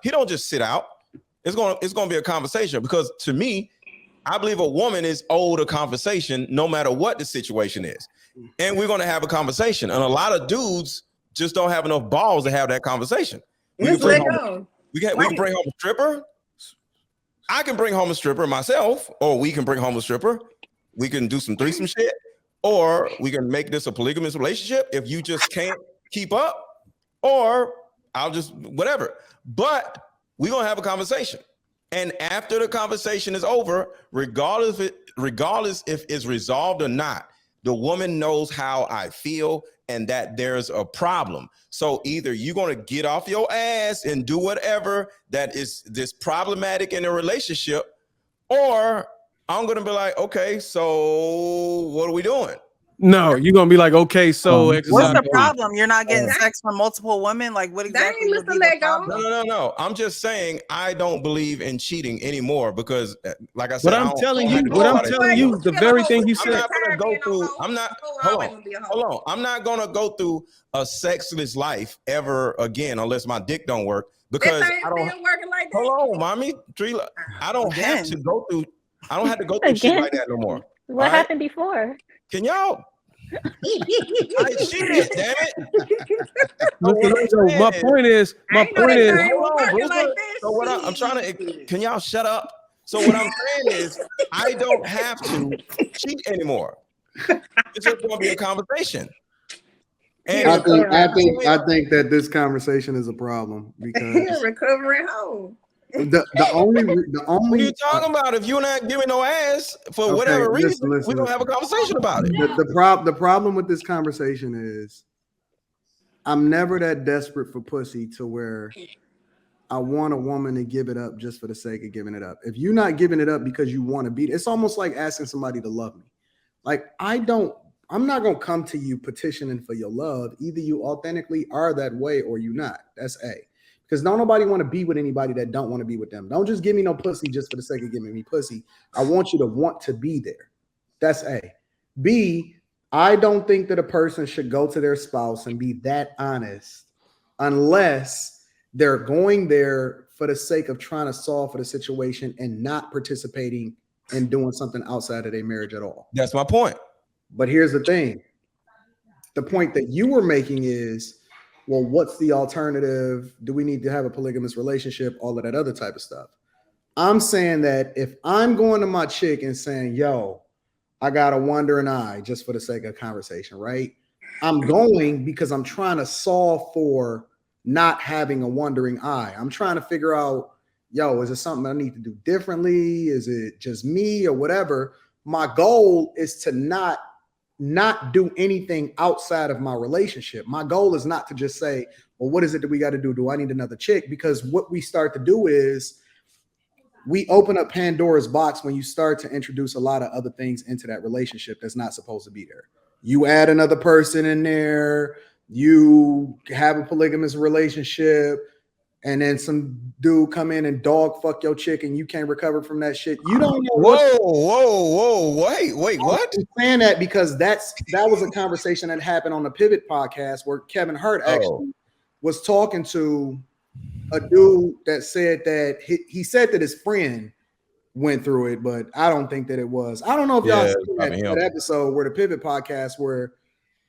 he don't just sit out. It's gonna be a conversation, because to me, I believe a woman is owed a conversation no matter what the situation is. And we're gonna have a conversation. And a lot of dudes just don't have enough balls to have that conversation. We can bring home a stripper. I can bring home a stripper myself, or we can bring home a stripper. We can do some threesome shit, or we can make this a polygamous relationship if you just can't keep up, or I'll just whatever. But we're gonna have a conversation. And after the conversation is over, regardless if it's resolved or not, the woman knows how I feel and that there's a problem. So either you're going to get off your ass and do whatever that is this problematic in a relationship, or I'm going to be like, okay, so what are we doing? No, you're gonna be like, okay, so what's the problem? You're not getting sex from multiple women? Like, what exactly would be the problem? No. I'm just saying I don't believe in cheating anymore, because, like I said, what I'm telling you, the very thing you said. Hold on. I'm not gonna go through a sexless life ever again unless my dick don't work, because I don't. Working like that. Hold on, mommy, Trila. I don't have to go through shit like that no more. What happened before? Can y'all? I cheated, damn it. My point is. So what I'm trying to, can y'all shut up? So what I'm saying is, I don't have to cheat anymore. It's just going to be a conversation. And I think that this conversation is a problem, because you're recovering home. The only what are you talking about? If you're not giving no ass for whatever reason, we're gonna have a conversation about it. The problem with this conversation is, I'm never that desperate for pussy to where I want a woman to give it up just for the sake of giving it up. If you're not giving it up because you want to beat, it's almost like asking somebody to love me. Like, I'm not gonna come to you petitioning for your love. Either you authentically are that way or you not. That's A. Because don't nobody want to be with anybody that don't want to be with them. Don't just give me no pussy just for the sake of giving me pussy. I want you to want to be there. That's A. B, I don't think that a person should go to their spouse and be that honest unless they're going there for the sake of trying to solve for the situation and not participating in doing something outside of their marriage at all. That's my point. But here's the thing. The point that you were making is, well, what's the alternative? Do we need to have a polygamous relationship? All of that other type of stuff. I'm saying that if I'm going to my chick and saying, yo, I got a wandering eye just for the sake of conversation, right? I'm going because I'm trying to solve for not having a wandering eye. I'm trying to figure out, yo, is it something I need to do differently? Is it just me or whatever? My goal is to not do anything outside of my relationship. My goal is not to just say, well, what is it that we got to do? Do I need another chick? Because what we start to do is we open up Pandora's box when you start to introduce a lot of other things into that relationship that's not supposed to be there. You add another person in there, you have a polygamous relationship, and then some dude come in and dog fuck your chick and you can't recover from that shit. You don't know. Whoa, wait, what? I'm saying that because that was a conversation that happened on the Pivot podcast where Kevin Hart actually was talking to a dude that said that he said that his friend went through it, but I don't think that it was. I don't know if y'all seen that episode where the Pivot podcast where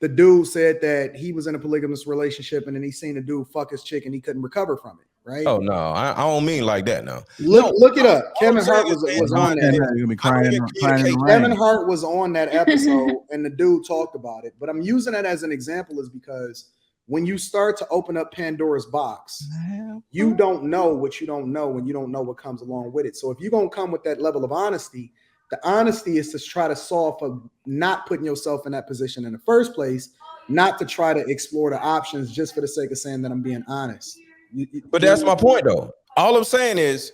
the dude said that he was in a polygamous relationship and then he seen a dude fuck his chick and he couldn't recover from it, right? Oh no, I don't mean like that. No, look it up. Kevin Hart was on that. Kevin Hart was on that episode and the dude talked about it. But I'm using that as an example is because when you start to open up Pandora's box, you don't know what you don't know and you don't know what comes along with it. So if you're going to come with that level of honesty, the honesty is to try to solve for not putting yourself in that position in the first place, not to try to explore the options just for the sake of saying that I'm being honest. But that's my point, though. All I'm saying is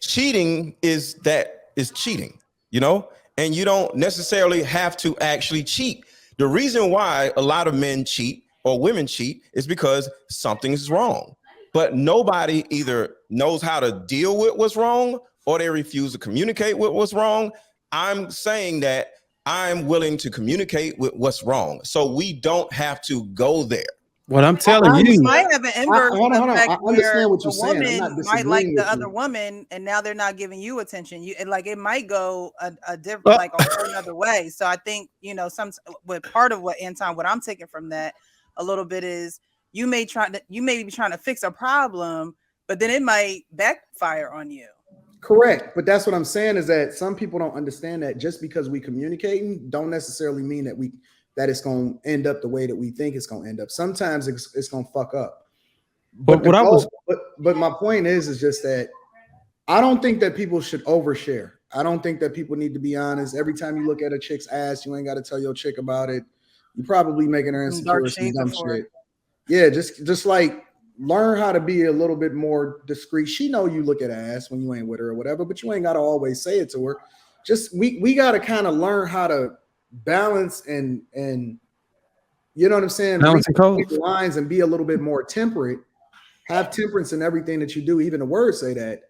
cheating is cheating, you know, and you don't necessarily have to actually cheat. The reason why a lot of men cheat or women cheat is because something is wrong, but nobody either knows how to deal with what's wrong or they refuse to communicate with what's wrong. I'm saying that I'm willing to communicate with what's wrong. So we don't have to go there. What I'm telling you, might have an inverse hold on. effect I where understand what the you're saying. I'm woman not might like disagreeing the with other you. woman, and now they're not giving you attention. It might go a different, like a whole another way. So I think with part of what Anton, what I'm taking from that a little bit is you may be trying to fix a problem, but then it might backfire on you. Correct, but that's what I'm saying is that some people don't understand that just because we communicating don't necessarily mean that it's going to end up the way that we think it's going to end up. Sometimes it's going to fuck up. But my point is just that I don't think that people should overshare. I don't think that people need to be honest. Every time you look at a chick's ass, you ain't got to tell your chick about it. You're probably making her insecure with some dumb shit. Yeah, just like learn how to be a little bit more discreet. She know you look at ass when you ain't with her or whatever, but you ain't got to always say it to her. Just we got to kind of learn how to balance and you know what I'm saying? Read the lines and be a little bit more temperate. Have temperance in everything that you do. Even the words say that,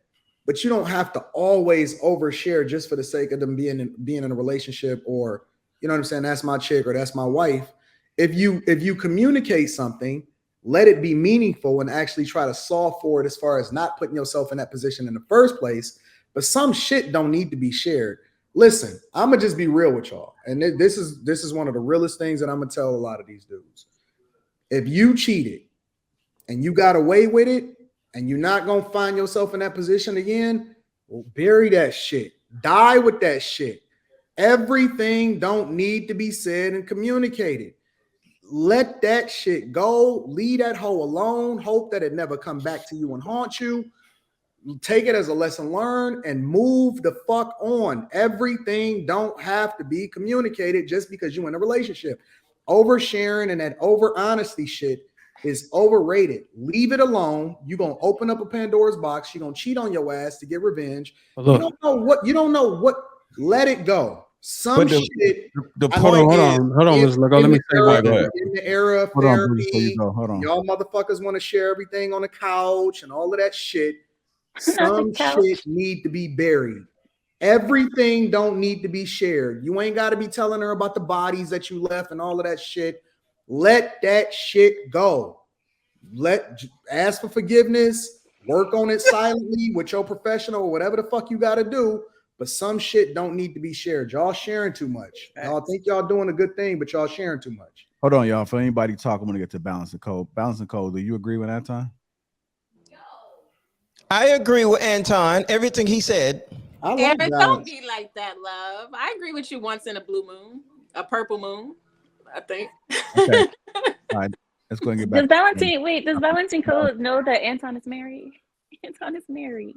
but you don't have to always overshare just for the sake of them being in a relationship, or you know what I'm saying? That's my chick or that's my wife. If you communicate something, let it be meaningful and actually try to solve for it as far as not putting yourself in that position in the first place. But some shit don't need to be shared. Listen, I'm gonna just be real with y'all, and this is one of the realest things that I'm gonna tell a lot of these dudes. If you cheated and you got away with it, and you're not gonna find yourself in that position again, well, bury that shit. Die with that shit. Everything don't need to be said and communicated. Let that shit go. Leave that hoe alone. Hope that it never come back to you and haunt you. Take it as a lesson learned and move the fuck on. Everything don't have to be communicated just because you're in a relationship. Oversharing and that over honesty shit is overrated. Leave it alone. You're gonna open up a Pandora's box. You're gonna cheat on your ass to get revenge. You don't know what. Let it go. Some shit. Hold on, Mr. Let me say one thing. In the era of therapy, y'all motherfuckers want to share everything on the couch and all of that shit. Some shit need to be buried. Everything don't need to be shared. You ain't got to be telling her about the bodies that you left and all of that shit. Let that shit go. Ask for forgiveness. Work on it silently with your professional or whatever the fuck you got to do. But some shit don't need to be shared. Y'all sharing too much. Y'all think y'all doing a good thing, but y'all sharing too much. Hold on, y'all. For anybody talking, I'm gonna get to Balance and Code. Balance and Code, do you agree with Anton? I agree with Anton. Everything he said. Aaron, don't be like that, love. I agree with you once in a blue moon, a purple moon, I think. Okay. All right. Let's go and get back. Does Valentine Code know that Anton is married? Anton is married.